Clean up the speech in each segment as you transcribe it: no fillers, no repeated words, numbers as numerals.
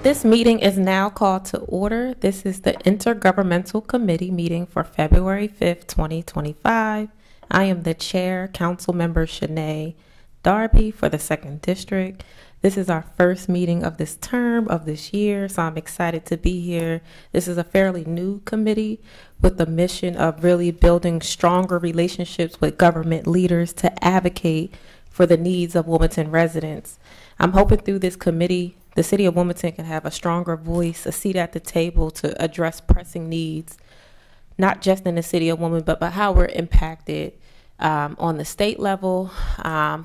This meeting is now called to order. This is the Intergovernmental Committee meeting for February 5th, 2025. I am the chair, Council Member Shanae Darby for the 2nd District. This is our first meeting of this term of this year, so I'm excited to be here. This is a fairly new committee with the mission of really building stronger relationships with government leaders to advocate for the needs of Wilmington residents. I'm hoping through this committee, the city of Wilmington can have a stronger voice, a seat at the table to address pressing needs, not just in the city of Wilmington, but how we're impacted on the state level,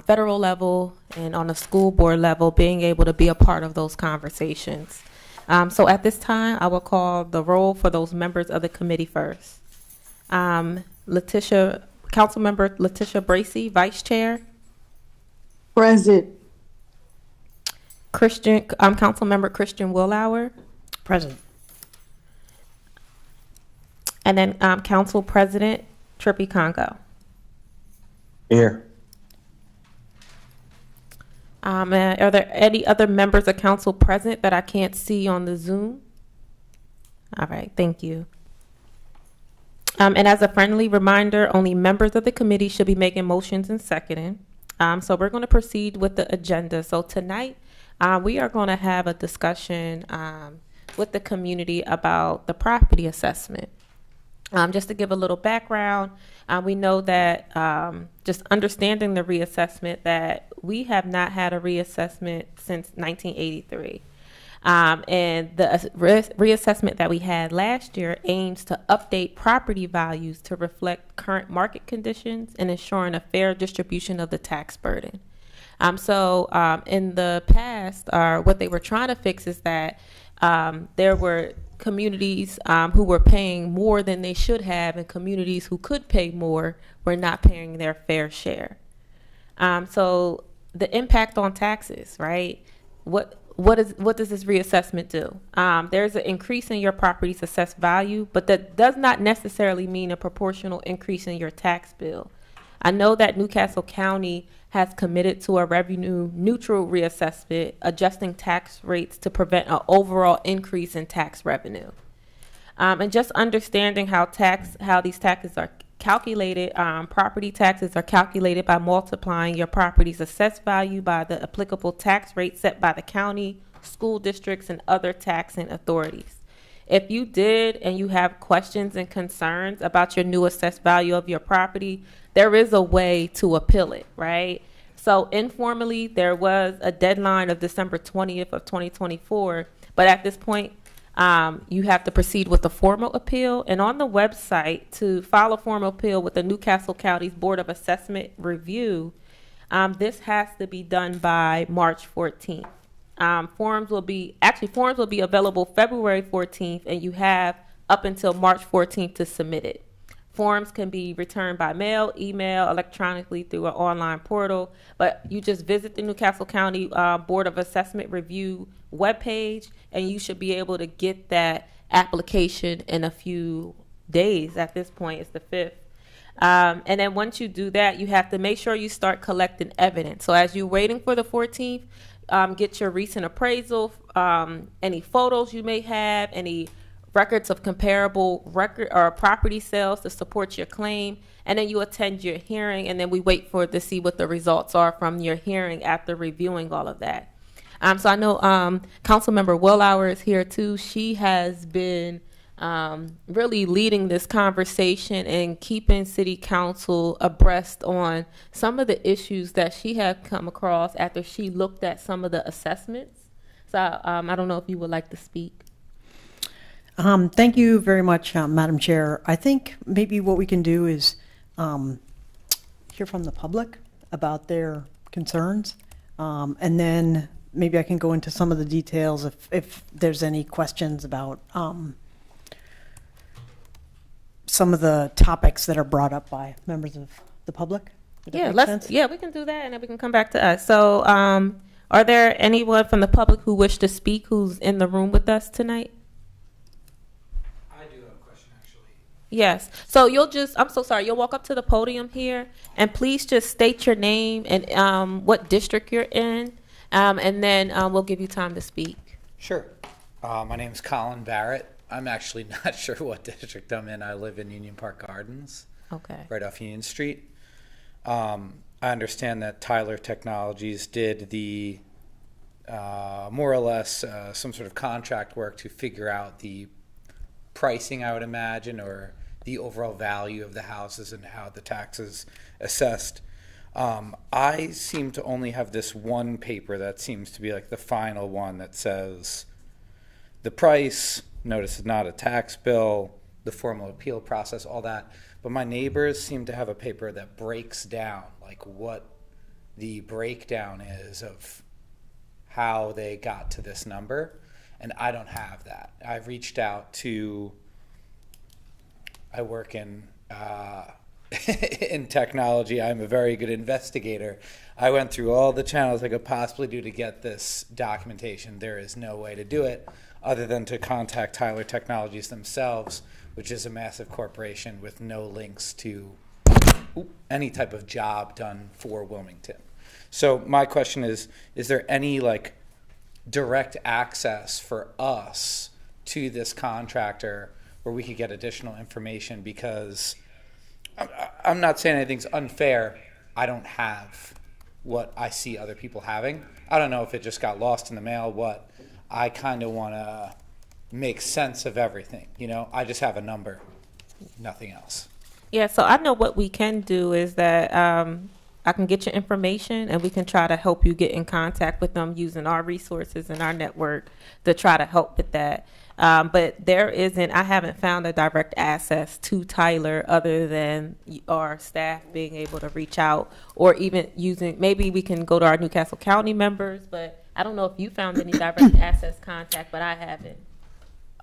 federal level, and on the school board level, being able to be a part of those conversations. So at this time, I will call the roll for those members of the committee first. Councilmember Letitia Bracey, Vice Chair. Present. Councilmember Christian Willauer. Present. And then Council President Trippy Congo. Here. Are there any other members of council present that I can't see on the Zoom? All right, thank you. And as a friendly reminder, only members of the committee should be making motions and seconding. So we're going to proceed with the agenda. So tonight, we are going to have a discussion with the community about the property assessment. Just to give a little background, we know that just understanding the reassessment, that we have not had a reassessment since 1983. And the reassessment that we had last year aims to update property values to reflect current market conditions and ensuring a fair distribution of the tax burden. So in the past, what they were trying to fix is that there were communities who were paying more than they should have, and communities who could pay more were not paying their fair share. So the impact on taxes, right? What does this reassessment do? There's an increase in your property's assessed value, but that does not necessarily mean a proportional increase in your tax bill. I know that Newcastle County has committed to a revenue neutral reassessment, adjusting tax rates to prevent an overall increase in tax revenue. And just understanding how these taxes are calculated, property taxes are calculated by multiplying your property's assessed value by the applicable tax rate set by the county, school districts, and other taxing authorities. If you did and you have questions and concerns about your new assessed value of your property, there is a way to appeal it, right? So informally, there was a deadline of December 20th of 2024, but at this point, you have to proceed with a formal appeal. And on the website, to file a formal appeal with the Newcastle County's Board of Assessment Review, this has to be done by March 14th. Forms will be available February 14th, and you have up until March 14th to submit it. Forms can be returned by mail, email, electronically through an online portal, but you just visit the Newcastle County Board of Assessment Review webpage, and you should be able to get that application in a few days. At this point, it's the 5th. And then once you do that, you have to make sure you start collecting evidence. So as you're waiting for the 14th, get your recent appraisal, any photos you may have, any records of comparable record or property sales to support your claim, and then you attend your hearing, and then we wait to see what the results are from your hearing after reviewing all of that. So I know Councilmember Willauer is here too. She has been really leading this conversation and keeping City Council abreast on some of the issues that she had come across after she looked at some of the assessments. So I don't know if you would like to speak. Thank you very much, Madam Chair. I think maybe what we can do is hear from the public about their concerns, and then maybe I can go into some of the details if there's any questions about some of the topics that are brought up by members of the public. We can do that, and then we can come back to us. So are there anyone from the public who wish to speak who's in the room with us tonight? Yes. So I'm so sorry. You'll walk up to the podium here, and please just state your name and what district you're in, and then we'll give you time to speak. Sure. My name's Colin Barrett. I'm actually not sure what district I'm in. I live in Union Park Gardens, Okay. right off Union Street. I understand that Tyler Technologies did the more or less some sort of contract work to figure out the pricing, I would imagine, or the overall value of the houses and how the taxes assessed. I seem to only have this one paper that seems to be like the final one that says the price, notice it's not a tax bill, the formal appeal process, all that. But my neighbors seem to have a paper that breaks down like what the breakdown is of how they got to this number. And I don't have that. I've reached out to, I work in in technology. I'm a very good investigator. I went through all the channels I could possibly do to get this documentation. There is no way to do it other than to contact Tyler Technologies themselves, which is a massive corporation with no links to any type of job done for Wilmington. So my question is there any like direct access for us to this contractor where we could get additional information? Because I'm not saying anything's unfair. I don't have what I see other people having. I don't know if it just got lost in the mail, what. I kind of want to make sense of everything. You know, I just have a number, nothing else. Yeah, so I know what we can do is that I can get your information and we can try to help you get in contact with them using our resources and our network to try to help with that. But I haven't found a direct access to Tyler other than our staff being able to reach out, or even maybe we can go to our Newcastle County members, but I don't know if you found any direct access contact, but I haven't.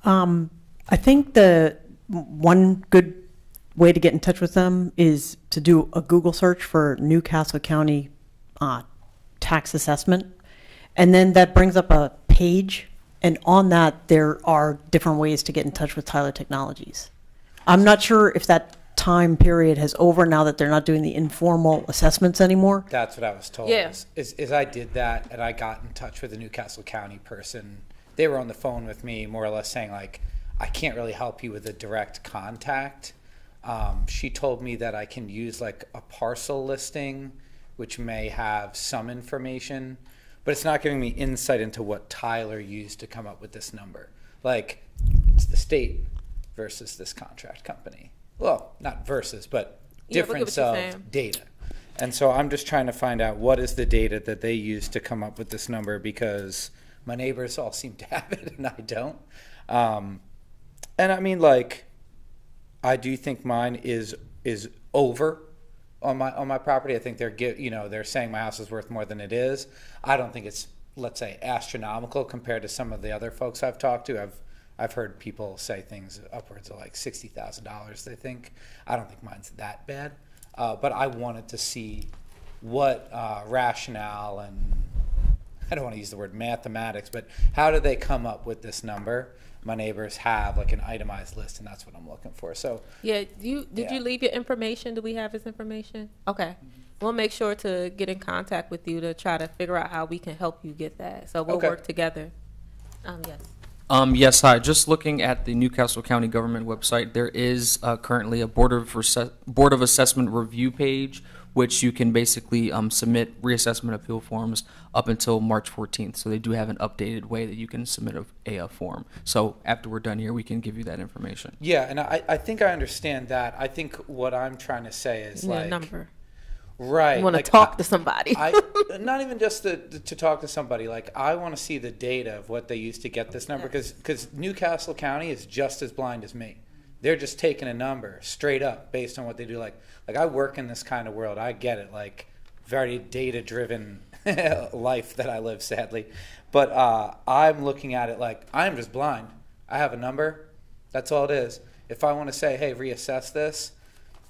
I think the one good way to get in touch with them is to do a Google search for Newcastle County tax assessment. And then that brings up a page. And on that, there are different ways to get in touch with Tyler Technologies. I'm not sure if that time period has over now that they're not doing the informal assessments anymore. That's what I was told. Yeah. Is I did that and I got in touch with a Newcastle County person. They were on the phone with me more or less saying like, I can't really help you with a direct contact. She told me that I can use like a parcel listing, which may have some information, but it's not giving me insight into what Tyler used to come up with this number. Like, it's the state versus this contract company. Well, not versus, but difference of data. And so I'm just trying to find out what is the data that they use to come up with this number, because my neighbors all seem to have it and I don't. And I mean, like, I do think mine is over on my property. I think they're saying my house is worth more than it is. I don't think it's, let's say, astronomical compared to some of the other folks I've talked to. I've heard people say things upwards of like $60,000, they think. I don't think mine's that bad. But I wanted to see what rationale and, I don't want to use the word mathematics, but how did they come up with this number? My neighbors have like an itemized list, and that's what I'm looking for. So yeah, did you leave your information? Do we have his information? Okay. We'll make sure to get in contact with you to try to figure out how we can help you get that. So we'll work together. Yes. Yes, hi. Just looking at the Newcastle County government website, there is currently a Board of Assessment review page, which you can basically submit reassessment appeal forms up until March 14th. So they do have an updated way that you can submit a form. So after we're done here, we can give you that information. Yeah, and I think I understand that. I think what I'm trying to say is number. Right. You want to talk to somebody. Not even just to talk to somebody. Like, I want to see the data of what they used to get this number, because Newcastle County is just as blind as me. They're just taking a number straight up based on what they do. Like I work in this kind of world. I get it. Like, very data-driven life that I live, sadly. But I'm looking at it like I'm just blind. I have a number. That's all it is. If I want to say, hey, reassess this,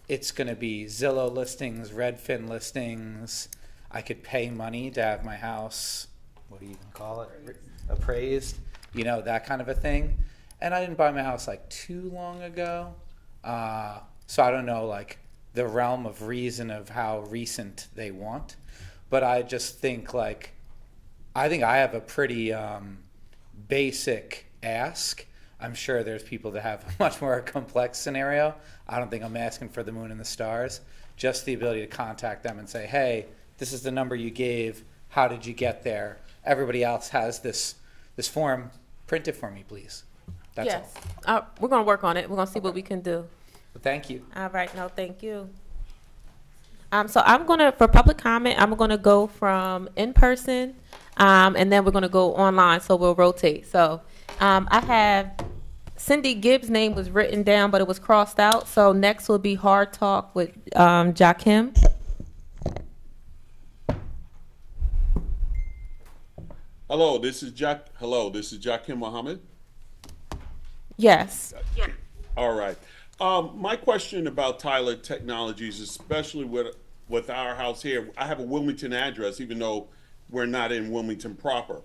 it's going to be Zillow listings, Redfin listings. I could pay money to have my house, what do you even call it? Appraised, that kind of a thing. And I didn't buy my house like too long ago. So I don't know like the realm of reason of how recent they want. But I just think I have a pretty basic ask. I'm sure there's people that have a much more complex scenario. I don't think I'm asking for the moon and the stars. Just the ability to contact them and say, hey, this is the number you gave. How did you get there? Everybody else has this form. Print it for me, please. That's Yes. all. We're going to work on it. We're going to see what we can do. But thank you. All right. No, thank you. So I'm going to, for public comment, I'm going to go from in person, and then we're going to go online. So we'll rotate. So I have Cindy Gibbs' name was written down, but it was crossed out. So next will be Hard Talk with Jakim. Hello, this is Jakim Mohammed. Yes. All right. My question about Tyler Technologies, especially with our house here, I have a Wilmington address, even though we're not in Wilmington proper.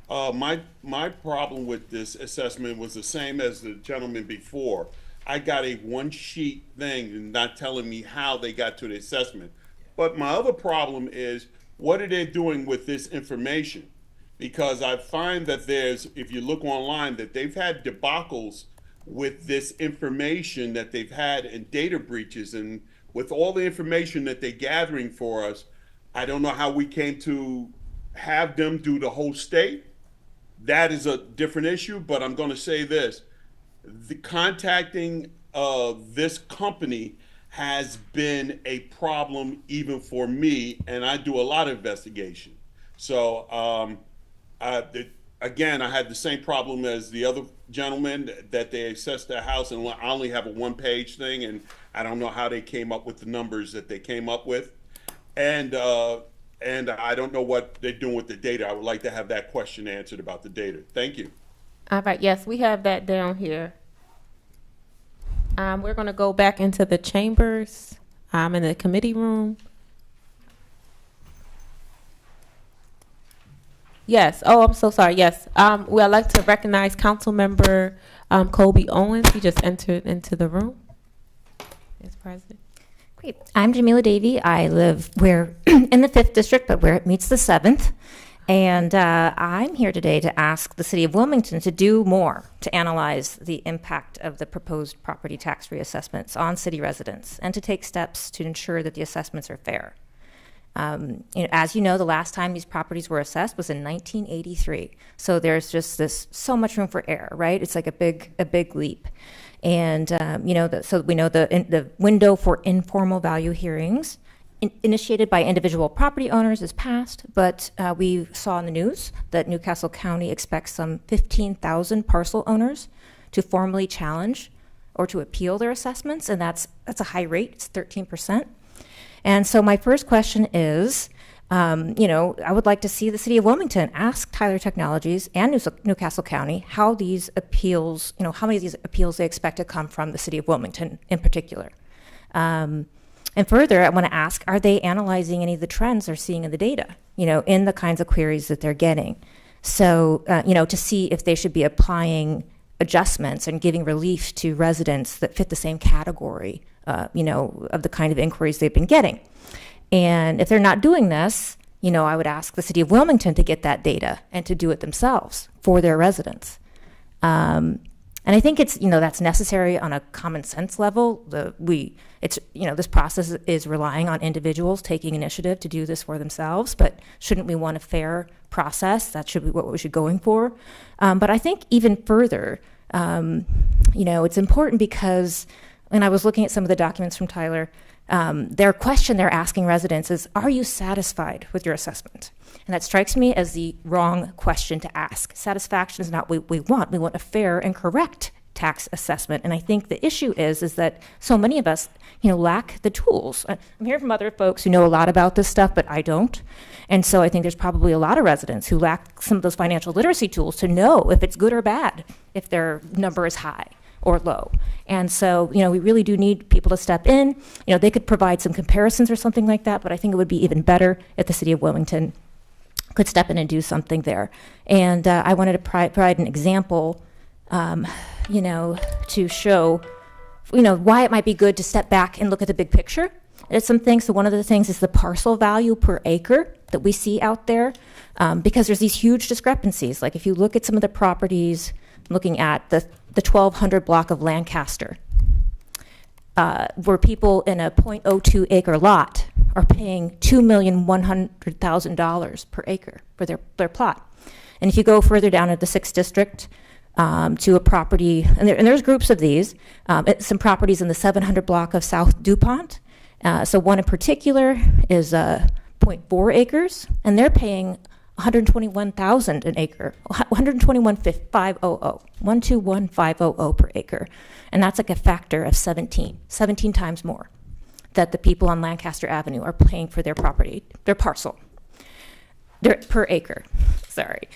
My problem with this assessment was the same as the gentleman before. I got a one-sheet thing and not telling me how they got to the assessment. But my other problem is, what are they doing with this information? Because I find that if you look online, that they've had debacles with this information that they've had and data breaches, and with all the information that they're gathering for us, I don't know how we came to have them do the whole state. That is a different issue, but I'm going to say this. The contacting this company has been a problem even for me, and I do a lot of investigation. So again, I had the same problem as the other gentleman, that they assessed their house and I only have a one-page thing, and I don't know how they came up with the numbers that they came up with. And I don't know what they're doing with the data. I would like to have that question answered about the data. Thank you. All right. Yes, we have that down here. We're going to go back into the chambers, in the committee room. Yes. Oh, I'm so sorry. Yes. I'd like to recognize Councilmember Colby Owens. He just entered into the room. Is present. Great. I'm Jamila Davey. I live in the 5th District, but where it meets the 7th. And I'm here today to ask the City of Wilmington to do more to analyze the impact of the proposed property tax reassessments on city residents and to take steps to ensure that the assessments are fair. As you know, the last time these properties were assessed was in 1983. So there's just so much room for error, right? It's like a big leap. And, so we know the window for informal value hearings initiated by individual property owners is passed, but we saw in the news that Newcastle County expects some 15,000 parcel owners to formally challenge or to appeal their assessments, and that's a high rate. It's 13%. And so my first question is, I would like to see the City of Wilmington ask Tyler Technologies and Newcastle County how these appeals, how many of these appeals they expect to come from the City of Wilmington in particular. And further, I want to ask, are they analyzing any of the trends they're seeing in the data, in the kinds of queries that they're getting? So, to see if they should be applying adjustments and giving relief to residents that fit the same category, of the kind of inquiries they've been getting. And if they're not doing this, I would ask the City of Wilmington to get that data and to do it themselves for their residents. And I think it's, that's necessary on a common sense level. This process is relying on individuals taking initiative to do this for themselves, but shouldn't we want a fair process? That should be what we should be going for. But I think even further, it's important because when I was looking at some of the documents from Tyler, their question they're asking residents is, are you satisfied with your assessment? And that strikes me as the wrong question to ask. Satisfaction is not what we want. We want a fair and correct tax assessment. And I think the issue is that so many of us, lack the tools. I'm hearing from other folks who know a lot about this stuff, but I don't. And so I think there's probably a lot of residents who lack some of those financial literacy tools to know if it's good or bad, if their number is high or low. And so, we really do need people to step in. They could provide some comparisons or something like that, but I think it would be even better if the City of Wilmington could step in and do something there. And I wanted to provide an example, to show, why it might be good to step back and look at the big picture. It's some things. So one of the things is the parcel value per acre that we see out there, because there's these huge discrepancies. Like if you look at some of the properties looking at the 1200 block of Lancaster, where people in a .02 acre lot are paying $2,100,000 per acre for their plot. And if you go further down at the 6th district, to a property, and there's groups of these, some properties in the 700 block of South DuPont. So one in particular is 0.4 acres, and they're paying $121,000 an acre, 121,500 per acre, and that's like a factor of 17 times more that the people on Lancaster Avenue are paying for their property, their parcel, per acre. Sorry.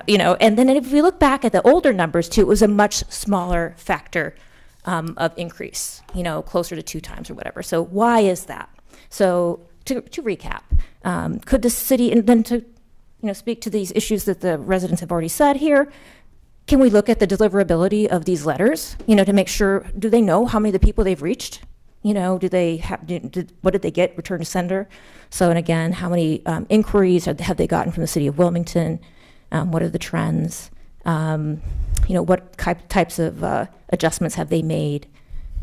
And then if we look back at the older numbers too, it was a much smaller factor of increase, closer to 2 times or whatever. So why is that? So to recap, could the city, and then to speak to these issues that the residents have already said here, can we look at the deliverability of these letters, to make sure, do they know how many of the people they've reached? Do they have, what did they get, return to sender? So, and again, how many inquiries have they gotten from the city of Wilmington? What are the trends? What types of adjustments have they made?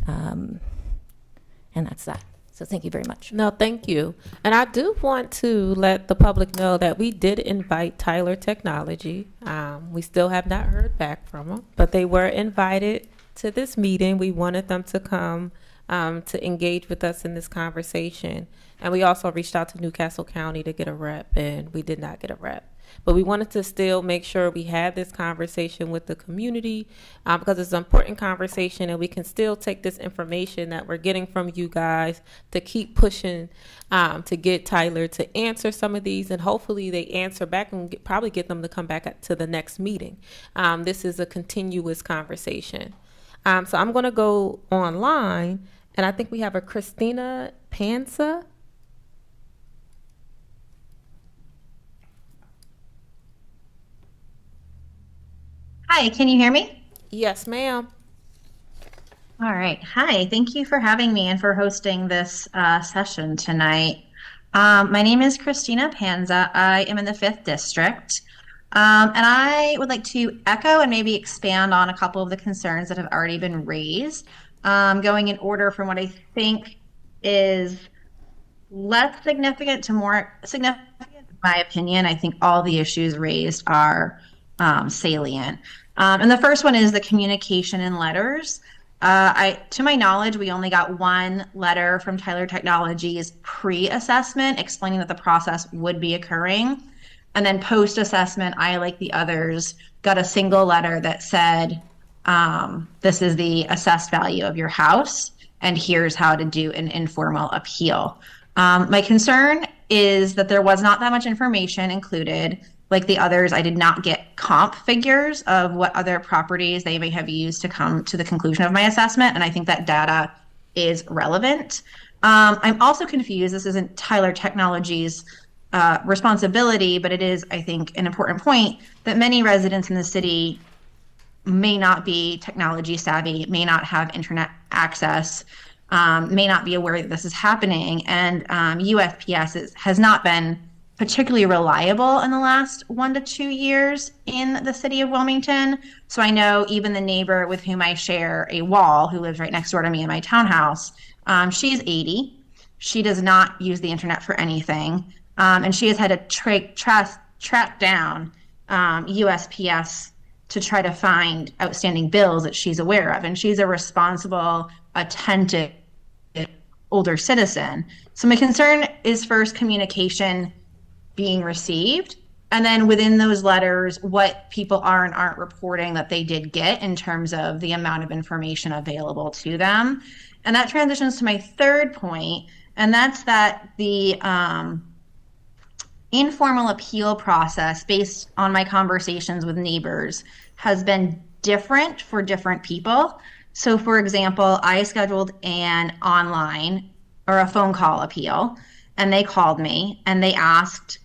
And that's that. So thank you very much. No, thank you. And I do want to let the public know that we did invite Tyler Technology. We still have not heard back from them, but they were invited to this meeting. We wanted them to come to engage with us in this conversation. And we also reached out to Newcastle County to get a rep, and we did not get a rep. But we wanted to still make sure we had this conversation with the community because it's an important conversation, and we can still take this information that we're getting from you guys to keep pushing to get Tyler to answer some of these, and hopefully they answer back and probably get them to come back to the next meeting. This is a continuous conversation. So I'm going to go online, and I think we have a Christina Panza. Hi, can you hear me? Yes, ma'am. All right. Hi, thank you for having me and for hosting this session tonight. My name is Christina Panza. I am in the 5th District. And I would like to echo and maybe expand on a couple of the concerns that have already been raised, going in order from what I think is less significant to more significant. In my opinion, I think all the issues raised are salient. And the first one is the communication in letters. To my knowledge, we only got one letter from Tyler Technologies pre-assessment explaining that the process would be occurring. And then post-assessment, I, like the others, got a single letter that said, this is the assessed value of your house, and here's how to do an informal appeal. My concern is that there was not that much information included. Like the others, I did not get comp figures of what other properties they may have used to come to the conclusion of my assessment, and I think that data is relevant. I'm also confused. This isn't Tyler Technologies' responsibility, but it is, I think, an important point that many residents in the city may not be technology savvy, may not have internet access, may not be aware that this is happening, and USPS has not been particularly reliable in the last 1 to 2 years in the city of Wilmington. So I know even the neighbor with whom I share a wall, who lives right next door to me in my townhouse, she's 80. She does not use the internet for anything. And she has had to track down USPS to try to find outstanding bills that she's aware of. And she's a responsible, attentive, older citizen. So my concern is first communication being received, and then within those letters, what people are and aren't reporting that they did get in terms of the amount of information available to them. And that transitions to my third point, and that's that the informal appeal process, based on my conversations with neighbors, has been different for different people. So for example, I scheduled an online or a phone call appeal, and they called me and they asked,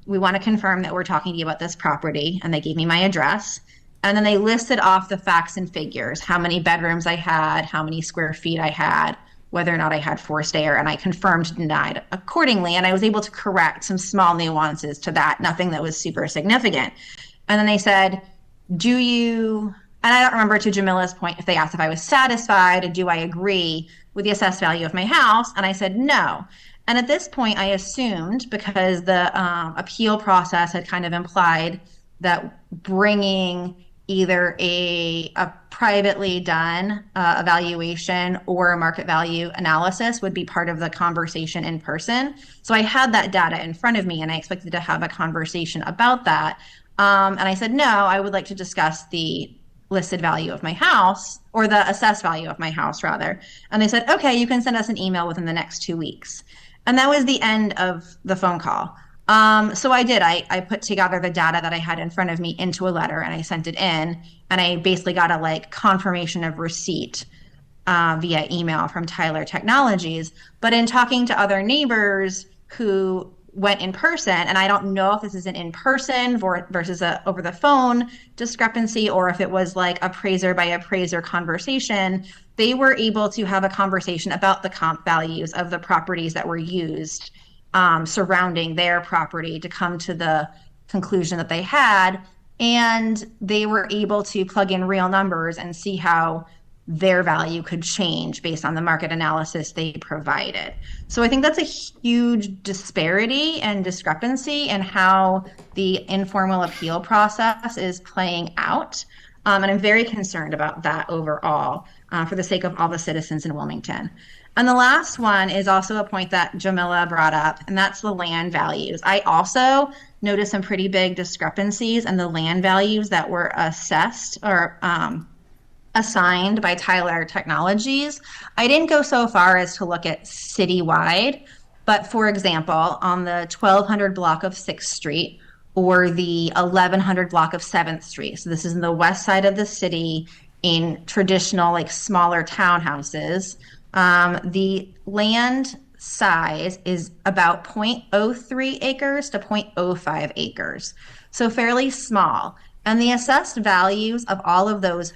we want to confirm that we're talking to you about this property, and they gave me my address. And then they listed off the facts and figures, how many bedrooms I had, how many square feet I had, whether or not I had forced air, and I confirmed, denied accordingly. And I was able to correct some small nuances to that, nothing that was super significant. And then they said, do you, and I don't remember, to Jamila's point, if they asked if I was satisfied and do I agree with the assessed value of my house, and I said no. And at this point, I assumed, because the appeal process had kind of implied that bringing either a privately done evaluation or a market value analysis would be part of the conversation in person. So I had that data in front of me, and I expected to have a conversation about that. And I said, no, I would like to discuss the listed value of my house, or the assessed value of my house, rather. And they said, okay, you can send us an email within the next 2 weeks. And that was the end of the phone call. So I did. I put together the data that I had in front of me into a letter, and I sent it in. And I basically got a confirmation of receipt via email from Tyler Technologies. But in talking to other neighbors who went in person, and I don't know if this is an in-person versus a over the phone discrepancy, or if it was like appraiser by appraiser conversation, they were able to have a conversation about the comp values of the properties that were used surrounding their property to come to the conclusion that they had. And they were able to plug in real numbers and see how their value could change based on the market analysis they provided. So I think that's a huge disparity and discrepancy in how the informal appeal process is playing out. And I'm very concerned about that overall for the sake of all the citizens in Wilmington. And the last one is also a point that Jamila brought up, and that's the land values. I also noticed some pretty big discrepancies in the land values that were assessed or assigned by Tyler Technologies. I didn't go so far as to look at citywide, but for example, on the 1200 block of 6th Street or the 1100 block of 7th Street. So this is in the west side of the city in traditional, smaller townhouses. The land size is about 0.03 acres to 0.05 acres. So fairly small. And the assessed values of all of those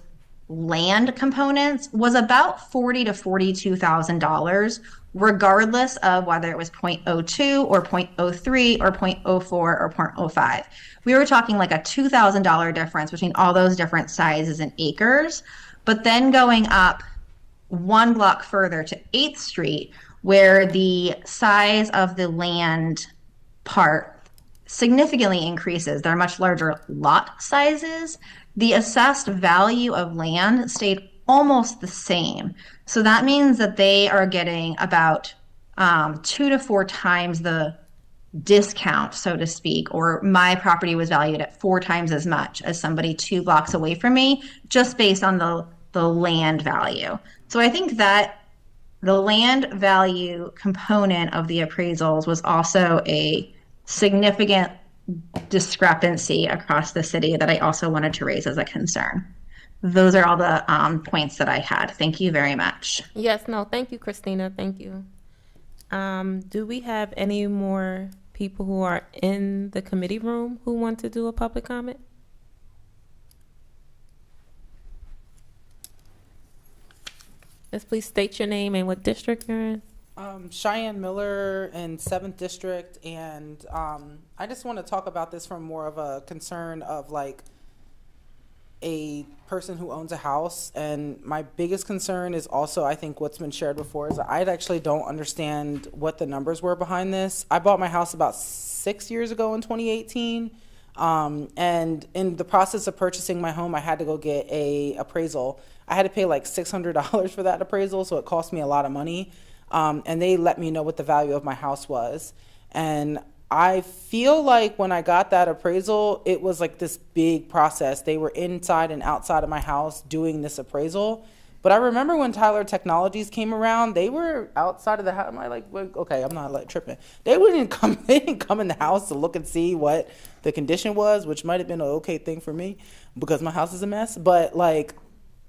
land components was about $40,000 to $42,000, regardless of whether it was 0.02 or 0.03 or 0.04 or 0.05. We were talking like a $2,000 difference between all those different sizes in acres. But then going up one block further to 8th Street, where the size of the land part significantly increases. They're much larger lot sizes. The assessed value of land stayed almost the same. So that means that they are getting about 2 to 4 times the discount, so to speak, or my property was valued at 4 times as much as somebody 2 blocks away from me, just based on the land value. So I think that the land value component of the appraisals was also a significant discrepancy across the city that I also wanted to raise as a concern. Those are all the points that I had. Thank you very much. Yes, no, thank you, Christina. Thank you. Do we have any more people who are in the committee room who want to do a public comment? Let's please state your name and what district you're in. Cheyenne Miller in 7th District, and I just want to talk about this from more of a concern of a person who owns a house. And my biggest concern is also, I think what's been shared before, is that I actually don't understand what the numbers were behind this. I bought my house about 6 years ago in 2018. And in the process of purchasing my home, I had to go get a appraisal. I had to pay like $600 for that appraisal, so it cost me a lot of money. And they let me know what the value of my house was. And I feel like when I got that appraisal, it was like this big process. They were inside and outside of my house doing this appraisal. But I remember when Tyler Technologies came around, they were outside of the house. I'm like, okay, I'm not tripping. They didn't come in the house to look and see what the condition was, which might have been an okay thing for me because my house is a mess. But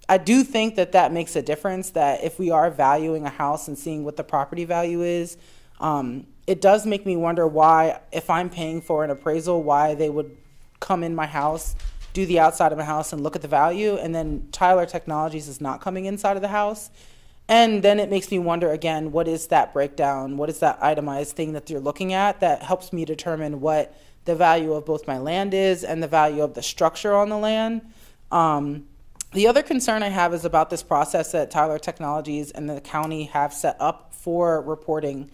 I do think that makes a difference, that if we are valuing a house and seeing what the property value is, it does make me wonder why, if I'm paying for an appraisal, why they would come in my house, do the outside of my house and look at the value, and then Tyler Technologies is not coming inside of the house. And then it makes me wonder again, what is that breakdown? What is that itemized thing that you're looking at that helps me determine what the value of both my land is and the value of the structure on the land? The other concern I have is about this process that Tyler Technologies and the county have set up for reporting.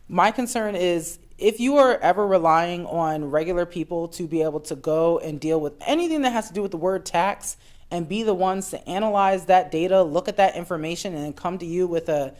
My concern is if you are ever relying on regular people to be able to go and deal with anything that has to do with the word tax and be the ones to analyze that data, look at that information, and then come to you with a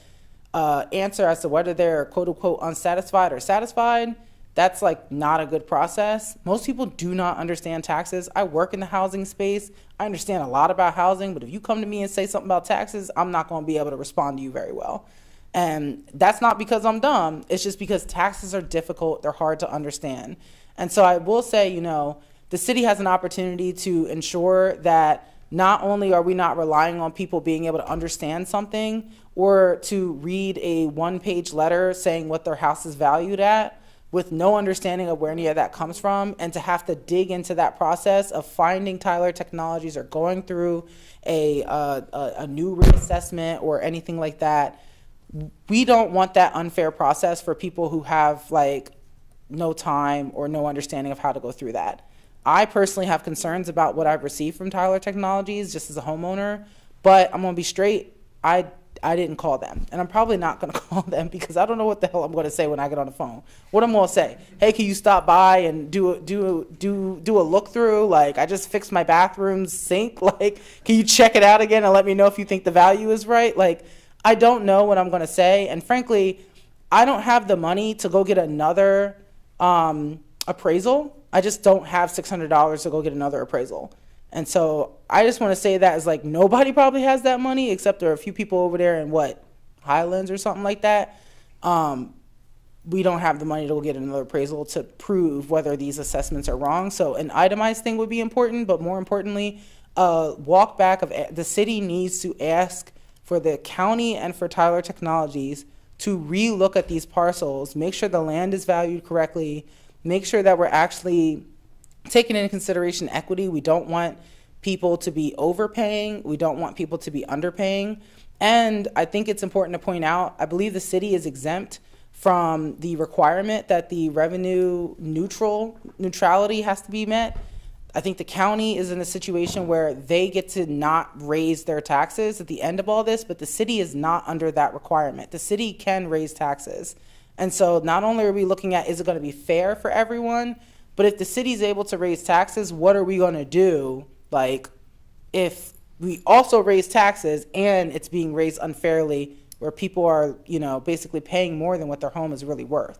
answer as to whether they're quote unquote unsatisfied or satisfied, that's like not a good process. Most people do not understand taxes. I work in the housing space. I understand a lot about housing, but if you come to me and say something about taxes, I'm not going to be able to respond to you very well. And that's not because I'm dumb. It's just because taxes are difficult. They're hard to understand. And so I will say, you know, the city has an opportunity to ensure that not only are we not relying on people being able to understand something or to read a one-page letter saying what their house is valued at with no understanding of where any of that comes from, and to have to dig into that process of finding Tyler Technologies or going through a new reassessment or anything like that. We don't want that unfair process for people who have like no time or no understanding of how to go through that. I personally have concerns about what I've received from Tyler Technologies just as a homeowner, but I'm going to be straight. I didn't call them, and I'm probably not going to call them because I don't know what the hell I'm going to say when I get on the phone. What I'm going to say, hey, can you stop by and do a look through? Like, I just fixed my bathroom sink. Like, can you check it out again and let me know if you think the value is right? Like, I don't know what I'm going to say, and frankly, I don't have the money to go get another appraisal. I just don't have $600 to go get another appraisal. And so I just want to say that as like nobody probably has that money except there are a few people over there in Highlands or something like that. We don't have the money to go get another appraisal to prove whether these assessments are wrong. So an itemized thing would be important, but more importantly, walk back of the city needs to ask for the county and for Tyler Technologies to re-look at these parcels, make sure the land is valued correctly, make sure that we're actually taking into consideration equity. We don't want people to be overpaying. We don't want people to be underpaying. And I think it's important to point out, I believe the city is exempt from the requirement that the revenue neutrality has to be met. I think the county is in a situation where they get to not raise their taxes at the end of all this, but the city is not under that requirement. The city can raise taxes. And so not only are we looking at, is it going to be fair for everyone, but if the city is able to raise taxes, what are we going to do? Like, if we also raise taxes and it's being raised unfairly, where people are, you know, basically paying more than what their home is really worth.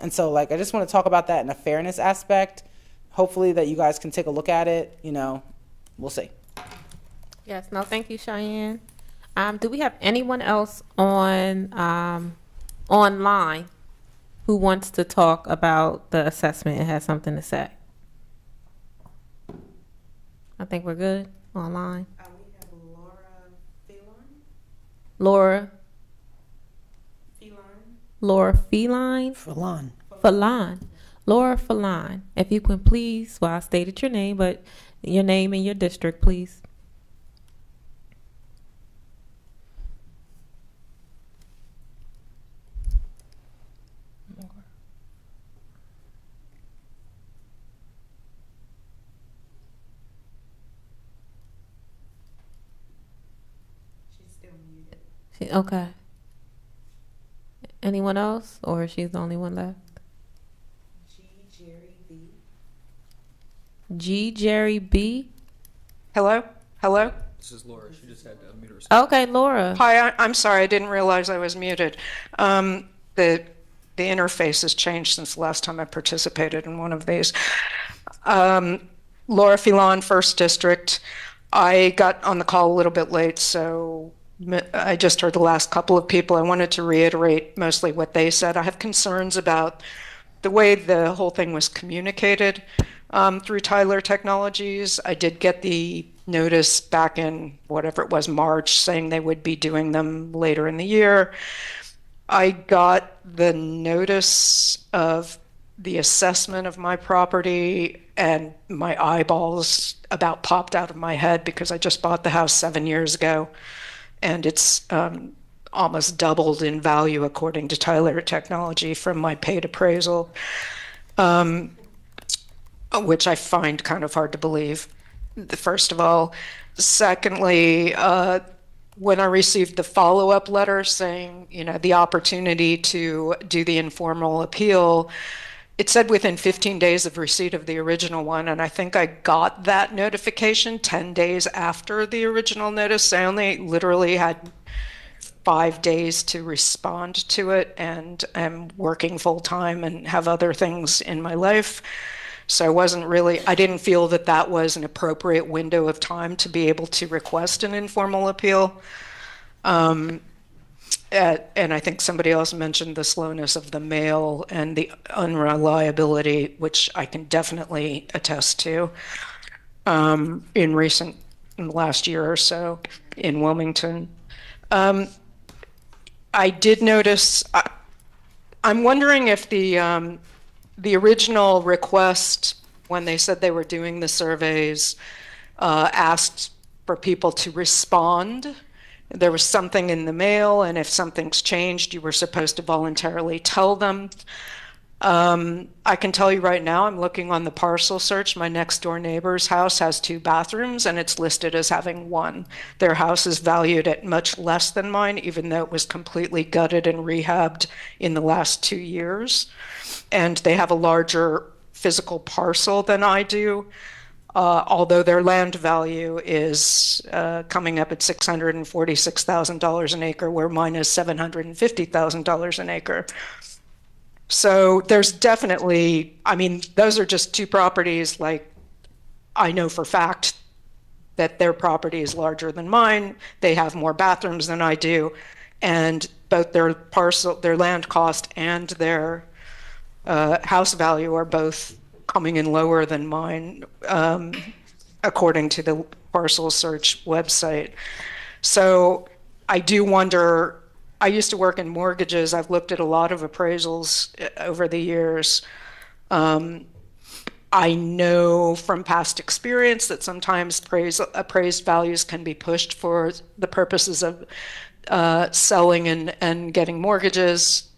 And so, like, I just want to talk about that in a fairness aspect. Hopefully that you guys can take a look at it. You know, we'll see. Yes, no, thank you, Cheyenne. Do we have anyone else on online who wants to talk about the assessment and has something to say? I think we're good online. We have Laura Feline. Laura Feline. Laura Feline. If you can please, well, I stated your name, but your name and your district, please. Okay. Anyone else, or she's the only one left? G. Jerry B. Hello? Hello? This is Laura. She just had to mute herself. Okay, Laura. Hi, I'm sorry. I didn't realize I was muted. The interface has changed since the last time I participated in one of these. Laura Filon, 1st District. I got on the call a little bit late, so I just heard the last couple of people. I wanted to reiterate mostly what they said. I have concerns about the way the whole thing was communicated through Tyler Technologies. I did get the notice back in whatever it was, March, saying they would be doing them later in the year. I got the notice of the assessment of my property, and my eyeballs about popped out of my head because I just bought the house 7 years ago, and it's almost doubled in value according to Tyler Technology from my paid appraisal, which I find kind of hard to believe. first of all. Secondly, when I received the follow-up letter saying, the opportunity to do the informal appeal, it said within 15 days of receipt of the original one, and I think I got that notification 10 days after the original notice. I only literally had 5 days to respond to it, and I'm working full-time and have other things in my life. So I didn't feel that that was an appropriate window of time to be able to request an informal appeal. And I think somebody else mentioned the slowness of the mail and the unreliability, which I can definitely attest to in the last year or so in Wilmington. I did notice, I'm wondering if the original request, when they said they were doing the surveys, asked for people to respond. There was something in the mail, and if something's changed, you were supposed to voluntarily tell them. I can tell you right now, I'm looking on the parcel search. My next door neighbor's house has 2 bathrooms, and it's listed as having 1. Their house is valued at much less than mine, even though it was completely gutted and rehabbed in the last 2 years. And they have a larger physical parcel than I do, although their land value is coming up at $646,000 an acre, where mine is $750,000 an acre. So there's definitely, those are just 2 properties. Like, I know for fact that their property is larger than mine. They have more bathrooms than I do. And both their land cost and their house value are both coming in lower than mine, according to the parcel search website. So I do wonder, I used to work in mortgages. I've looked at a lot of appraisals over the years. I know from past experience that sometimes appraised values can be pushed for the purposes of selling and getting mortgages.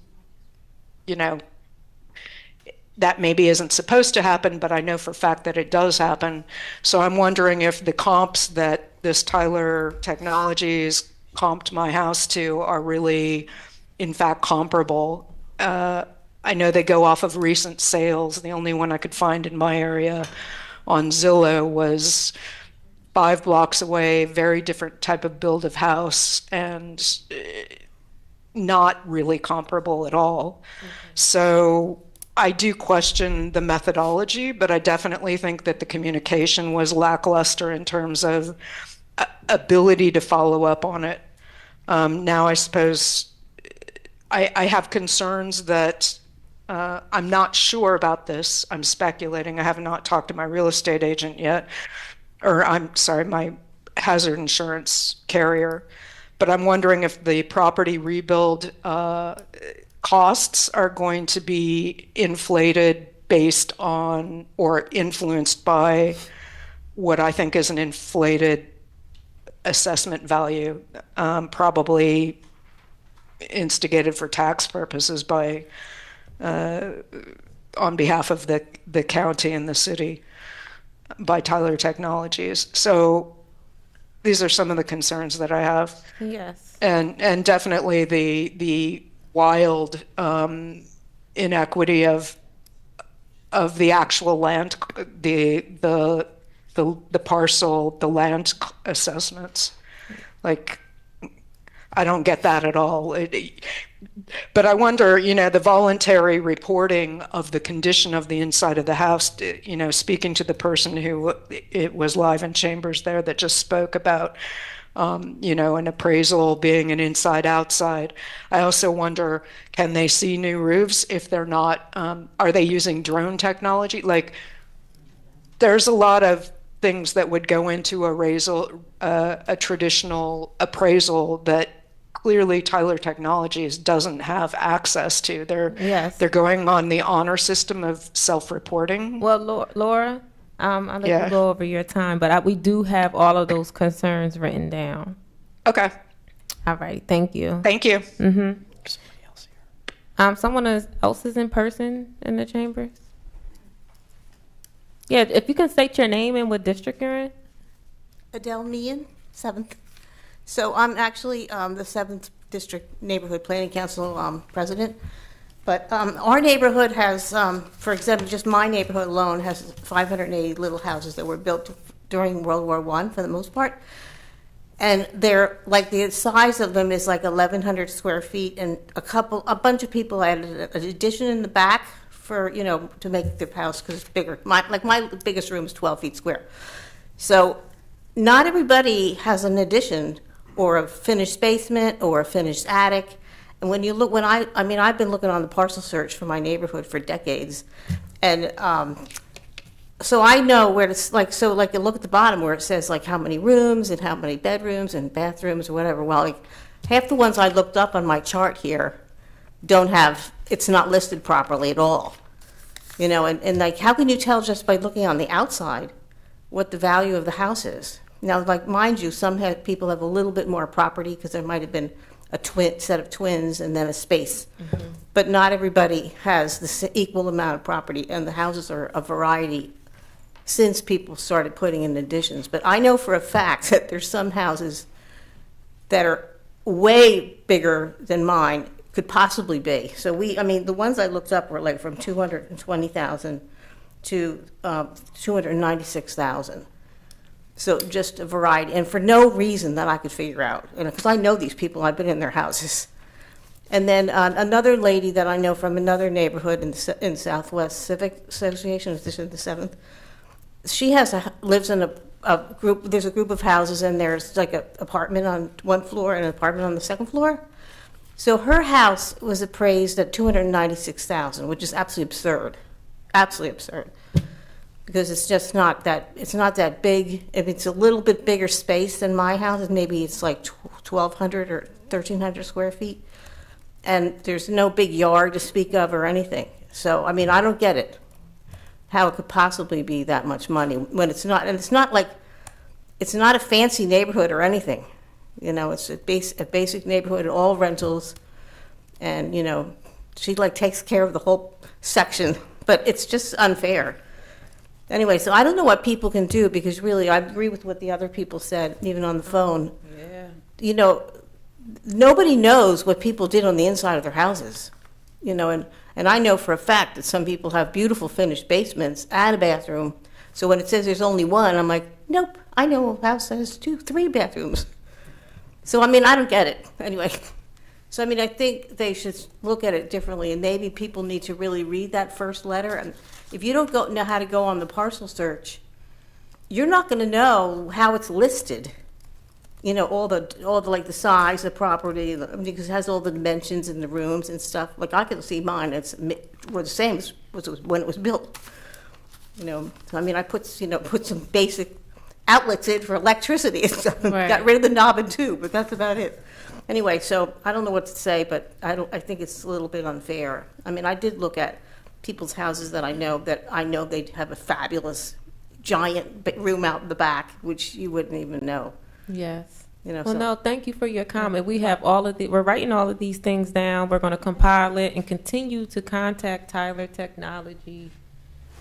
That maybe isn't supposed to happen, but I know for a fact that it does happen. So I'm wondering if the comps that this Tyler Technologies comped my house to are really, in fact, comparable. I know they go off of recent sales. The only one I could find in my area on Zillow was 5 blocks away, very different type of build of house, and not really comparable at all. So I do question the methodology, but I definitely think that the communication was lackluster in terms of ability to follow up on it. Now, I suppose I have concerns that I'm not sure about this. I'm speculating. I have not talked to my real estate agent yet, or I'm sorry, my hazard insurance carrier. But I'm wondering if the property rebuild costs are going to be inflated based on or influenced by what I think is an inflated assessment value, probably instigated for tax purposes by on behalf of the county and the city by Tyler Technologies. So these are some of the concerns that I have. Yes. And definitely the wild inequity of the actual land, the parcel, the land assessments. Like, I don't get that at all. But I wonder, the voluntary reporting of the condition of the inside of the house, speaking to the person who it was live in chambers there that just spoke about, an appraisal being an inside-outside. I also wonder, can they see new roofs if they're not, are they using drone technology? Like, there's a lot of things that would go into a traditional appraisal that clearly Tyler Technologies doesn't have access to. They're going on the honor system of self-reporting. Well, Laura, I'll let you go over your time, but we do have all of those concerns written down. Okay. All right. Thank you. Thank you. Mm-hmm. Someone else is in person in the chambers? Yeah, if you can state your name and what district you're in. Adele Meehan, 7th. So I'm actually the 7th District Neighborhood Planning Council president. But our neighborhood has, for example, just my neighborhood alone has 580 little houses that were built during World War I for the most part. And they're like, the size of them is like 1,100 square feet, and a bunch of people added an addition in the back for, you know, to make their house because it's bigger. My biggest room is 12 feet square. So not everybody has an addition or a finished basement or a finished attic. And when you look, I've been looking on the parcel search for my neighborhood for decades. And so I know where to, you look at the bottom where it says like how many rooms and how many bedrooms and bathrooms or whatever. Well, like half the ones I looked up on my chart here it's not listed properly at all. You know, and like, how can you tell just by looking on the outside what the value of the house is? Now, like, mind you, people have a little bit more property because there might have been a set of twins and then a space. Mm-hmm. But not everybody has the equal amount of property, and the houses are a variety since people started putting in additions. But I know for a fact that there's some houses that are way bigger than mine could possibly be. So the ones I looked up were like from 220,000 to 296,000. So just a variety, and for no reason that I could figure out, because I know these people, I've been in their houses. And then another lady that I know from another neighborhood in Southwest Civic Association, this is the 7th, she lives in a group, there's a group of houses, and there's like an apartment on one floor and an apartment on the second floor. So her house was appraised at 296,000, which is absolutely absurd, because it's just not that big. If it's a little bit bigger space than my house, maybe it's like 1,200 or 1,300 square feet, and there's no big yard to speak of or anything. So I don't get it, how it could possibly be that much money when it's not, and it's not a fancy neighborhood or anything. You know, it's a basic neighborhood, all rentals, and you know, she like takes care of the whole section, but it's just unfair. Anyway, so I don't know what people can do, because really I agree with what the other people said, even on the phone. Yeah. You know, nobody knows what people did on the inside of their houses. You know, and I know for a fact that some people have beautiful finished basements and a bathroom. So when it says there's only one, I'm like, nope, I know a house that has 3 bathrooms. So I don't get it. Anyway, so I think they should look at it differently, and maybe people need to really read that first letter. And if you don't know how to go on the parcel search, you're not going to know how it's listed. You know, all the like the size of the property, because it has all the dimensions in the rooms and stuff. Like I can see mine; were the same as when it was built. You know, so I put some basic outlets in for electricity and stuff. Right. Got rid of the knob and tube, but that's about it. Anyway, so I don't know what to say, but I think it's a little bit unfair. I did look at people's houses that I know they have a fabulous giant room out in the back, which you wouldn't even know. Yes. You know. Well, no, thank you for your comment. We have we're writing all of these things down. We're going to compile it and continue to contact Tyler Technology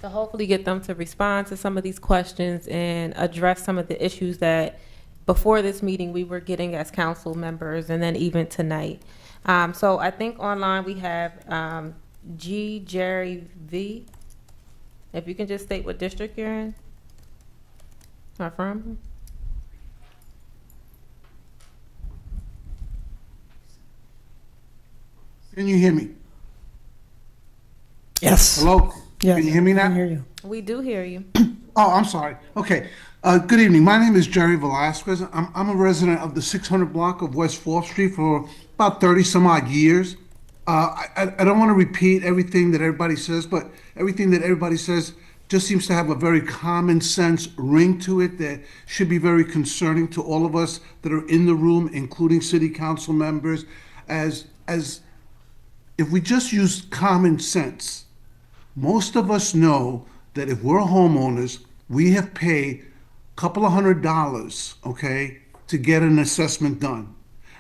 to hopefully get them to respond to some of these questions and address some of the issues that before this meeting we were getting as council members, and then even tonight. So I think online we have G. Jerry V. If you can just state what district you're in or from. Can you hear me? Yes. Hello? Yes. Can you hear me now? I can hear you. We do hear you. Oh, I'm sorry. Okay. Good evening. My name is Jerry Velasquez. I'm a resident of the 600 block of West 4th Street for about 30 some odd years. I don't want to repeat everything that everybody says, but everything that everybody says just seems to have a very common sense ring to it that should be very concerning to all of us that are in the room, including city council members, as if we just use common sense. Most of us know that if we're homeowners, we have paid a couple of $100, okay, to get an assessment done.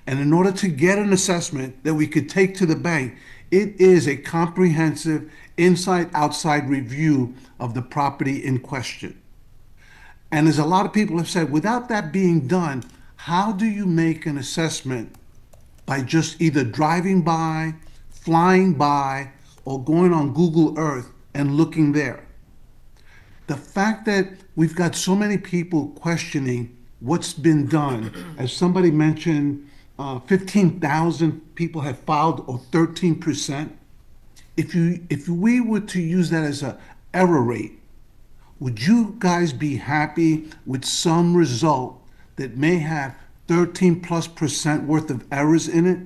And in order to get an assessment that we could take to the bank, it is a comprehensive inside-outside review of the property in question. And as a lot of people have said, without that being done, how do you make an assessment by just either driving by, flying by, or going on Google Earth and looking there? The fact that we've got so many people questioning what's been done, as somebody mentioned, 15,000 people have filed, or 13%. If we were to use that as a error rate, would you guys be happy with some result that may have 13+% worth of errors in it?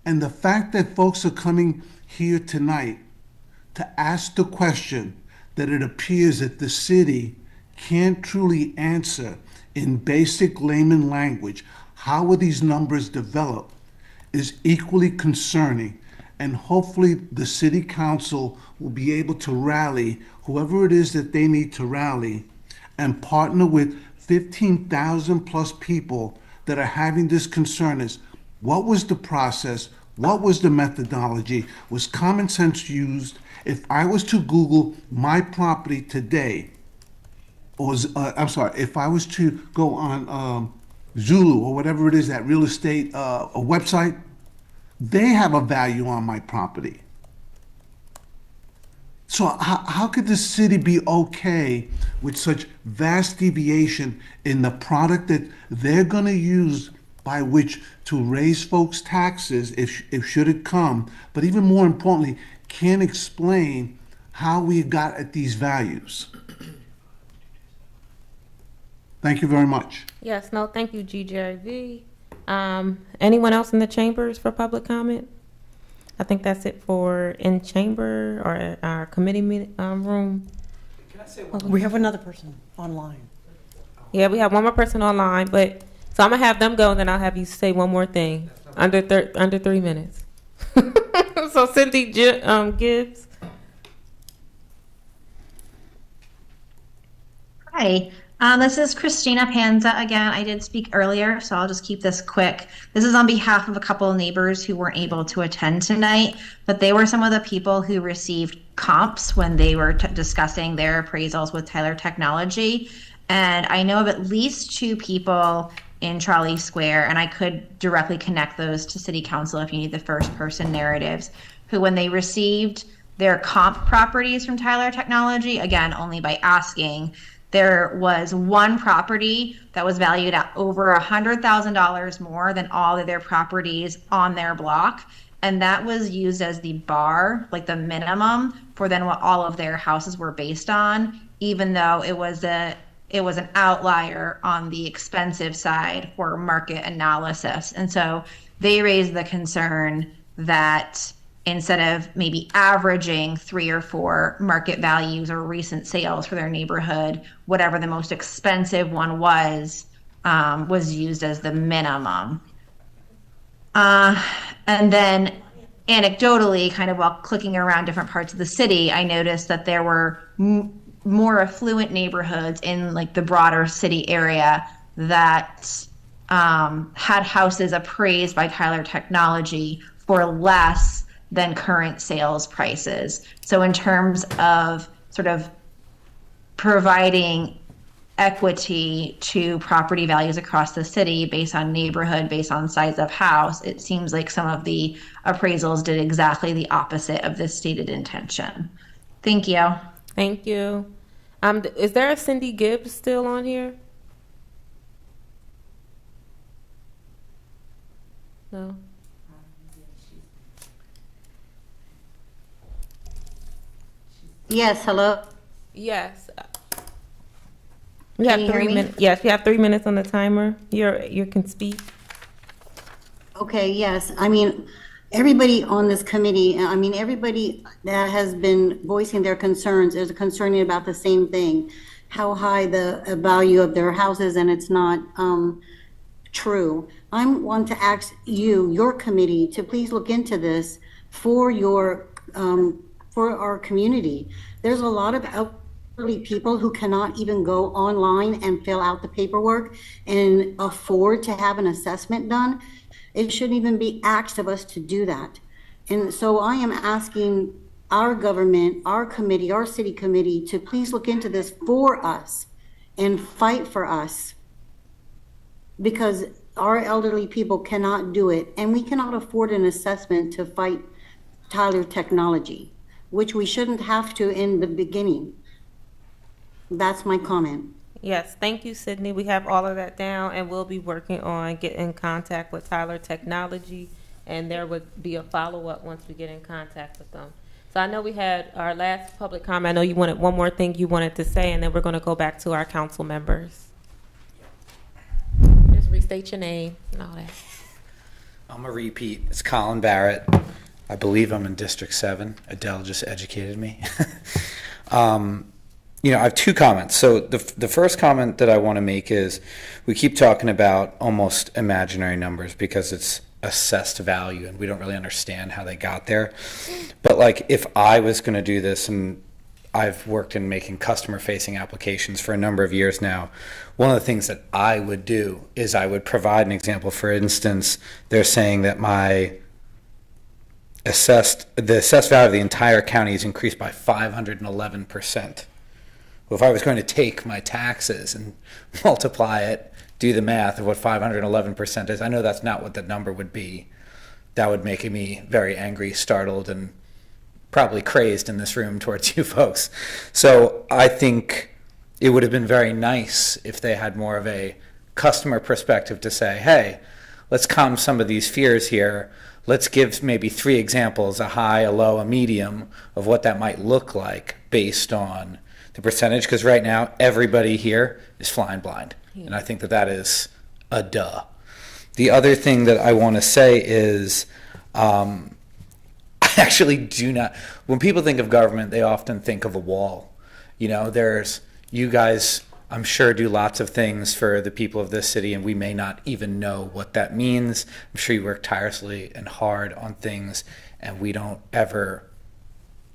And the fact that folks are coming here tonight to ask the question that it appears that the city can't truly answer in basic layman language, how were these numbers developed, is equally concerning. And hopefully the city council will be able to rally whoever it is that they need to rally and partner with 15,000 plus people that are having this concern. Is what was the process? What was the methodology? Was common sense used? If I was to Google my property today, or if I was to go on Zulu or whatever it is, that real estate a website, they have a value on my property. So how could the city be okay with such vast deviation in the product that they're going to use by which to raise folks' taxes if should it come, but even more importantly, can't explain how we got at these values? Thank you very much. Yes, no, thank you, GJV. Anyone else in the chambers for public comment? I think that's it for in chamber or our committee room. Can I say one? We have another person online. Yeah, we have one more person online, but so I'm gonna have them go, and then I'll have you say one more thing under 3 minutes. So Cindy Gibbs. Hi. This is Christina Panza again. I did speak earlier, so I'll just keep this quick. This is on behalf of a couple of neighbors who weren't able to attend tonight, but they were some of the people who received comps when they were discussing their appraisals with Tyler Technology. And I know of at least 2 people in Trolley Square, and I could directly connect those to City Council if you need the first person narratives, who when they received their comp properties from Tyler Technology, again, only by asking, there was one property that was valued at over $100,000 more than all of their properties on their block. And that was used as the bar, like the minimum for then what all of their houses were based on, even though it was an outlier on the expensive side for market analysis. And so they raised the concern that instead of maybe averaging 3 or 4 market values or recent sales for their neighborhood, whatever the most expensive one was used as the minimum. And then anecdotally, kind of while clicking around different parts of the city, I noticed that there were more affluent neighborhoods in like the broader city area that had houses appraised by Tyler Technology for less than current sales prices. So in terms of sort of providing equity to property values across the city based on neighborhood, based on size of house, it seems like some of the appraisals did exactly the opposite of this stated intention. Thank you. Thank you. Is there a Cindy Gibbs still on here? No. Yes, hello? Yes. You have 3 minutes. Yes, you have 3 minutes on the timer. You can speak. Okay, yes. I mean, everybody on this committee, everybody that has been voicing their concerns is concerning about the same thing, how high the value of their houses, and it's not true. I want to ask you, your committee, to please look into this for our community. There's a lot of elderly people who cannot even go online and fill out the paperwork and afford to have an assessment done. It shouldn't even be asked of us to do that. And so I am asking our government, our committee, our city committee to please look into this for us and fight for us, because our elderly people cannot do it, and we cannot afford an assessment to fight Tyler technology, which we shouldn't have to in the beginning. That's my comment. Yes, thank you, Sydney. We have all of that down, and we'll be working on getting in contact with Tyler Technology, and there would be a follow-up once we get in contact with them. So I know we had our last public comment. I know you wanted one more thing you wanted to say, and then we're going to go back to our council members. Just restate your name and all that. I'm a repeat. It's Colin Barrett. I believe I'm in District 7. Adele just educated me. I have two comments. So the first comment that I want to make is we keep talking about almost imaginary numbers because it's assessed value and we don't really understand how they got there. But like if I was going to do this, and I've worked in making customer facing applications for a number of years now, one of the things that I would do is I would provide an example. For instance, they're saying that the assessed value of the entire county is increased by 511%. Well, if I was going to take my taxes and multiply it, do the math of what 511% is, I know that's not what the number would be. That would make me very angry, startled, and probably crazed in this room towards you folks. So I think it would have been very nice if they had more of a customer perspective to say, hey, let's calm some of these fears here. Let's give maybe 3 examples, a high, a low, a medium, of what that might look like based on the percentage, because right now everybody here is flying blind. Yeah. And I think that is a duh. The other thing that I want to say is I actually do not, when people think of government, they often think of a wall. You guys, I'm sure, do lots of things for the people of this city, and we may not even know what that means. I'm sure you work tirelessly and hard on things, and we don't ever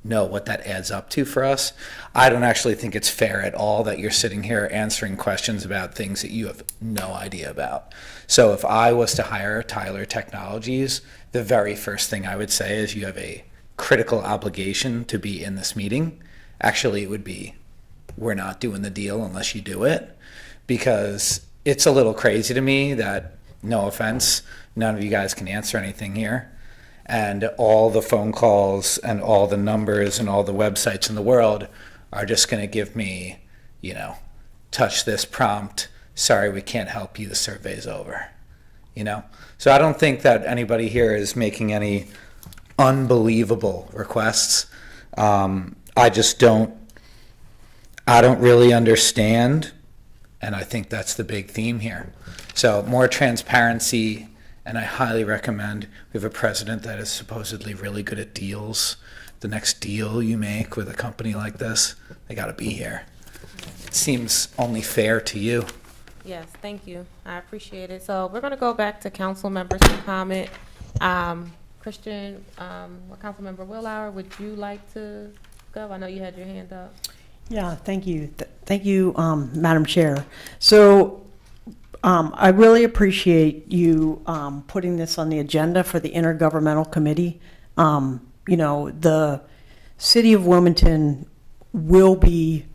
know what that adds up to for us. I don't actually think it's fair at all that you're sitting here answering questions about things that you have no idea about. So if I was to hire Tyler Technologies, the very first thing I would say is you have a critical obligation to be in this meeting. Actually, it would be, we're not doing the deal unless you do it, because it's a little crazy to me that, no offense, none of you guys can answer anything here. And all the phone calls and all the numbers and all the websites in the world are just going to give me, touch this prompt. Sorry, we can't help you. The survey's over. So I don't think that anybody here is making any unbelievable requests. I don't really understand. And I think that's the big theme here. So more transparency. And I highly recommend, we have a president that is supposedly really good at deals. The next deal you make with a company like this, they got to be here. It seems only fair to you. Yes, thank you. I appreciate it. So we're going to go back to council members to comment. Christian, Councilmember Willauer, would you like to go? I know you had your hand up. Yeah, thank you. Thank you, Madam Chair. So I really appreciate you putting this on the agenda for the Intergovernmental Committee. The City of Wilmington will be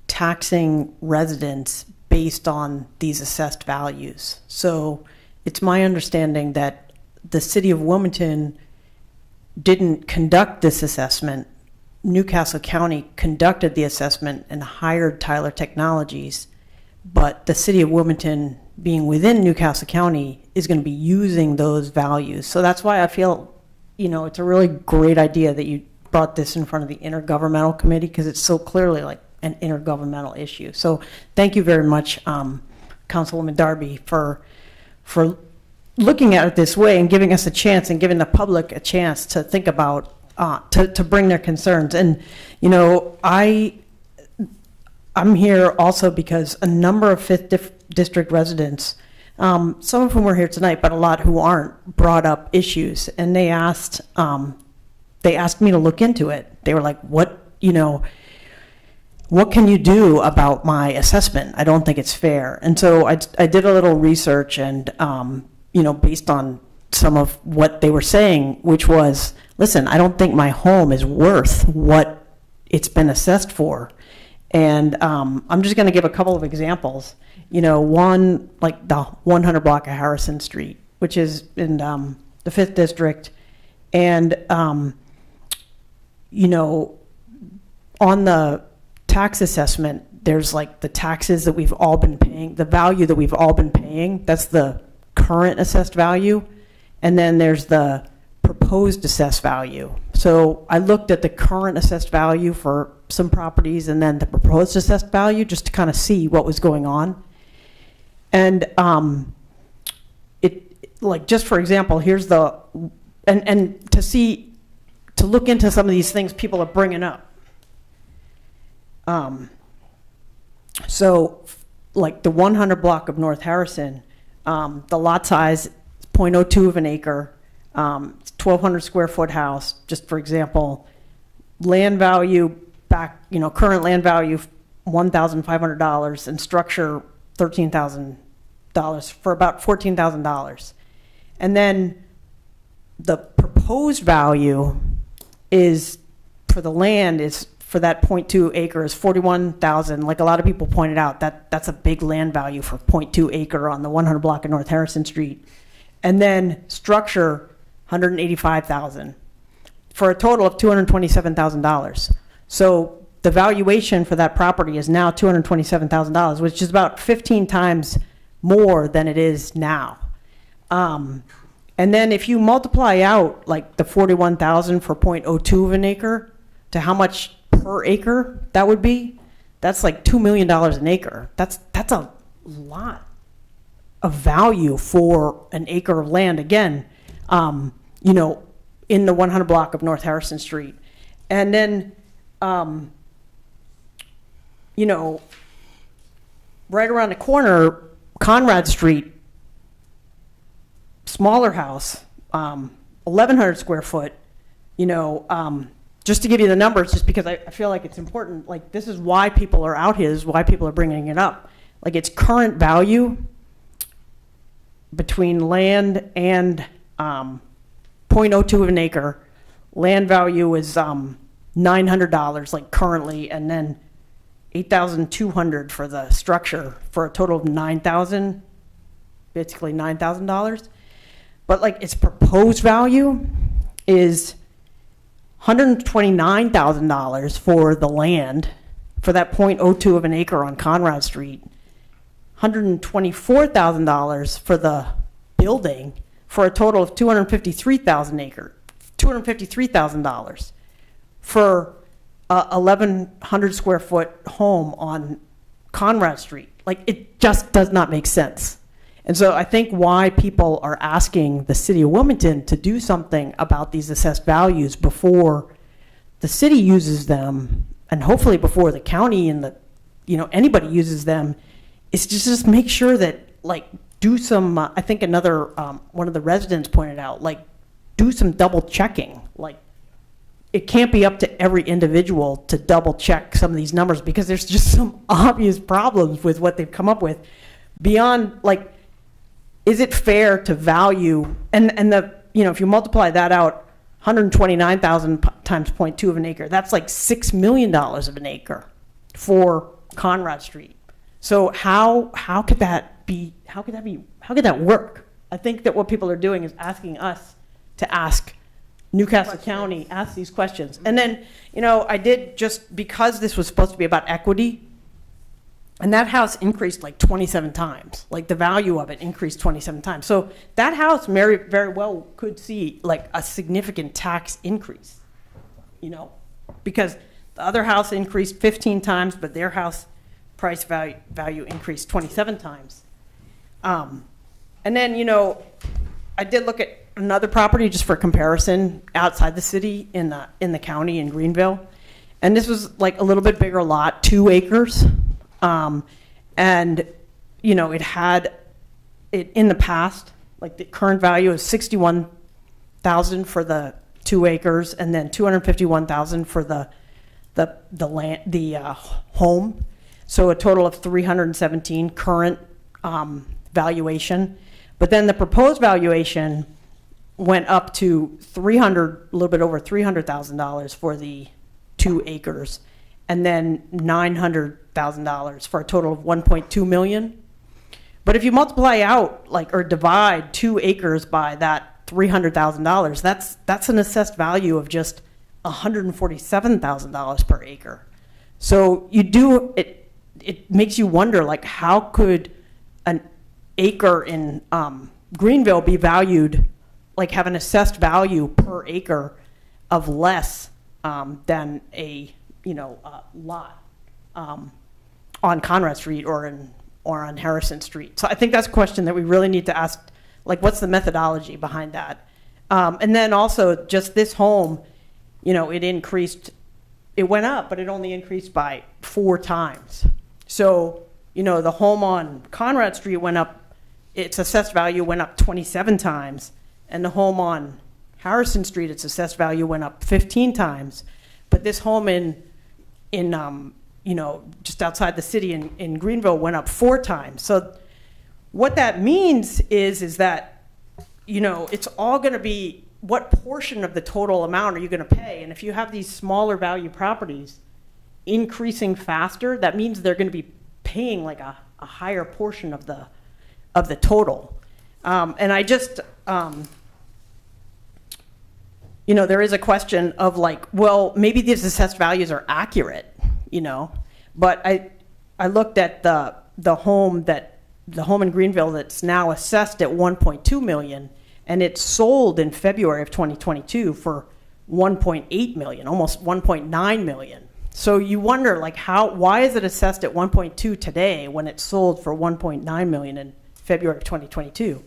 taxing residents based on these assessed values. So it's my understanding that the City of Wilmington didn't conduct this assessment. Newcastle County conducted the assessment and hired Tyler Technologies. But the City of Wilmington, being within Newcastle County, is going to be using those values. So that's why I feel, it's a really great idea that you brought this in front of the Intergovernmental Committee, because it's so clearly like an intergovernmental issue. So thank you very much, Councilwoman Darby, for looking at it this way and giving us a chance and giving the public a chance to think about, to bring their concerns. And, I'm here also because a number of 5th District residents, some of whom are here tonight, but a lot who aren't, brought up issues, and they asked me to look into it. They were like, what can you do about my assessment? I don't think it's fair. And so I did a little research, and based on some of what they were saying, which was, listen, I don't think my home is worth what it's been assessed for. And I'm just going to give a couple of examples. You know, one, like the 100 block of Harrison Street, which is in the 5th District. And, you know, on the tax assessment, there's like the taxes that we've all been paying, the value that we've all been paying. That's the current assessed value. And then there's the proposed assessed value. So I looked at the current assessed value for some properties and then the proposed assessed value just to kind of see what was going on. And like, just for example, here's the, and to look into some of these things people are bringing up. So like the 100 block of North Harrison, the lot size is 0.02 of an acre, 1,200 square foot house, just for example. Land value back, you know, current land value $1,500 and structure $13,000 for about $14,000. And then the proposed value is for the land is for that 0.2 acres, 41,000. Like a lot of people pointed out, that's a big land value for 0.2 acre on the 100 block of North Harrison Street. And then structure, 185,000 for a total of $227,000. So the valuation for that property is now $227,000, which is about 15 times more than it is now. And then if you multiply out like the 41,000 for 0.02 of an acre to how much per acre that would be, that's like $2 million an acre. That's a lot of value for an acre of land. Again, you know, in the 100 block of North Harrison Street. And then, you know, right around the corner, Conrad Street, smaller house, 1,100 square foot, you know, just to give you the numbers, just because I feel like it's important, like this is why people are out here, this is why people are bringing it up. Like its current value between land and 0.02 of an acre, land value is $900 like currently, and then $8,200 for the structure for a total of $9,000, basically $9,000. But like its proposed value is $129,000 for the land for that 0.02 of an acre on Conrad Street, $124,000 for the building for a total of $253,000 for a 1,100 square foot home on Conrad Street. Like it just does not make sense. And so I think why people are asking the city of Wilmington to do something about these assessed values before the city uses them, and hopefully before the county and the, you know, anybody uses them, is to just make sure that, like, do some, I think another, one of the residents pointed out, like, do some double checking. Like, it can't be up to every individual to double check some of these numbers because there's just some obvious problems with what they've come up with. Beyond, like, is it fair to value, and the, you know, if you multiply that out, 129,000 times 0.2 of an acre, that's like $6 million of an acre for Conrad Street. So how could that be, how could that work? I think that what people are doing is asking us to ask Newcastle County, ask these questions. And then, you know, I did, just because this was supposed to be about equity, and that house increased like 27 times. Like the value of it increased 27 times. So that house very, very well could see like a significant tax increase, you know, because the other house increased 15 times, but their house price value increased 27 times. And then, you know, I did look at another property just for comparison outside the city in the county in Greenville. And this was like a little bit bigger lot, 2 acres. And, you know, it had it in the past, like the current value is $61,000 for the 2 acres, and then $251,000 for the land, the home. So a total of $317 current valuation. But then the proposed valuation went up to a little bit over $300,000 for the 2 acres, and then $900,000 for a total of 1.2 million. But if you multiply out or divide 2 acres by that $300,000, that's an assessed value of just $147,000 per acre. So it makes you wonder, how could an acre in Greenville be valued, have an assessed value per acre of less than a lot on Conrad Street or on Harrison Street. So I think that's a question that we really need to ask, what's the methodology behind that? And then also just this home, it went up, but it only increased by 4 times. So, the home on Conrad Street went up, its assessed value went up 27 times, and the home on Harrison Street, its assessed value went up 15 times. But this home in just outside the city in Greenville went up 4 times. So what that means is that, it's all going to be, what portion of the total amount are you going to pay? And if you have these smaller value properties increasing faster, that means they're going to be paying a higher portion of the total. And I just, there is a question of well, maybe these assessed values are accurate, but I looked at the home in Greenville that's now assessed at 1.2 million, and it sold in February of 2022 for 1.8 million, almost 1.9 million. So you wonder, why is it assessed at 1.2 today when it sold for 1.9 million in February of 2022?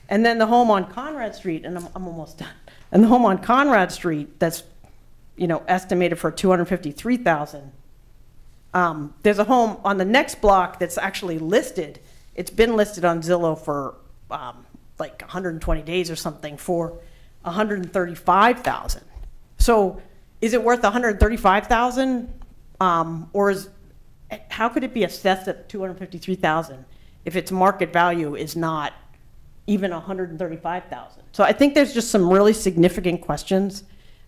And then the home on Conrad Street, and I'm almost done. And the home on Conrad Street that's, estimated for $253,000. There's a home on the next block that's actually listed. It's been listed on Zillow for 120 days or something for $135,000. So is it worth $135,000? Or how could it be assessed at $253,000 if its market value is not even $135,000? So I think there's just some really significant questions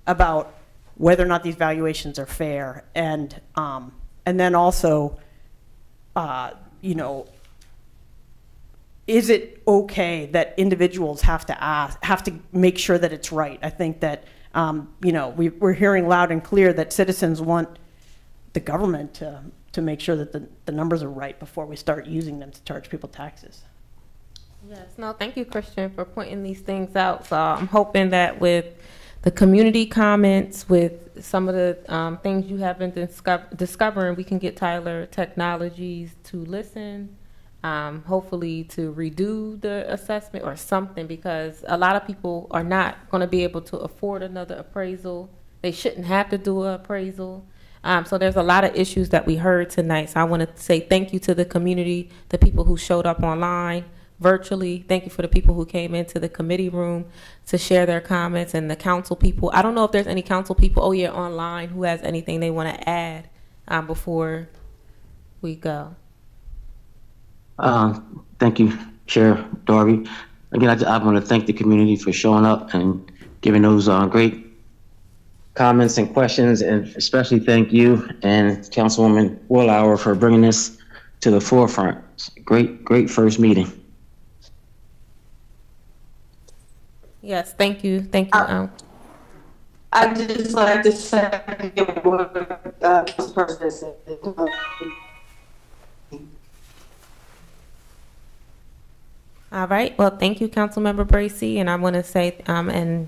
about whether or not these valuations are fair, and then also, is it okay that individuals have to make sure that it's right? I think that we're hearing loud and clear that citizens want the government to make sure that the numbers are right before we start using them to charge people taxes. Yes, no, thank you, Christian, for pointing these things out. So I'm hoping that with the community comments, with some of the things you have been discovering, we can get Tyler Technologies to listen, hopefully to redo the assessment or something, because a lot of people are not going to be able to afford another appraisal. They shouldn't have to do an appraisal. So there's a lot of issues that we heard tonight. So I want to say thank you to the community, the people who showed up online, virtually. Thank you for the people who came into the committee room to share their comments, and the council people. I don't know if there's any council people, online, who has anything they want to add before we go. Thank you, Chair Darby. Again, I want to thank the community for showing up and giving those great comments and questions, and especially thank you and Councilwoman Willauer for bringing this to the forefront. Great first meeting. Yes, thank you. I'd just like to say what Council President said. All right. Well, thank you, Councilmember Bracy, and I want to say and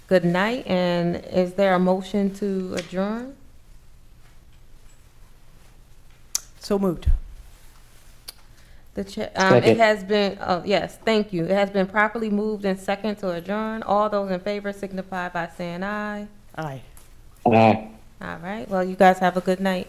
good night. And is there a motion to adjourn? So moved. It has been, yes, thank you. It has been properly moved and second to adjourn. All those in favor signify by saying aye. Aye. Aye. All right. Well, you guys have a good night.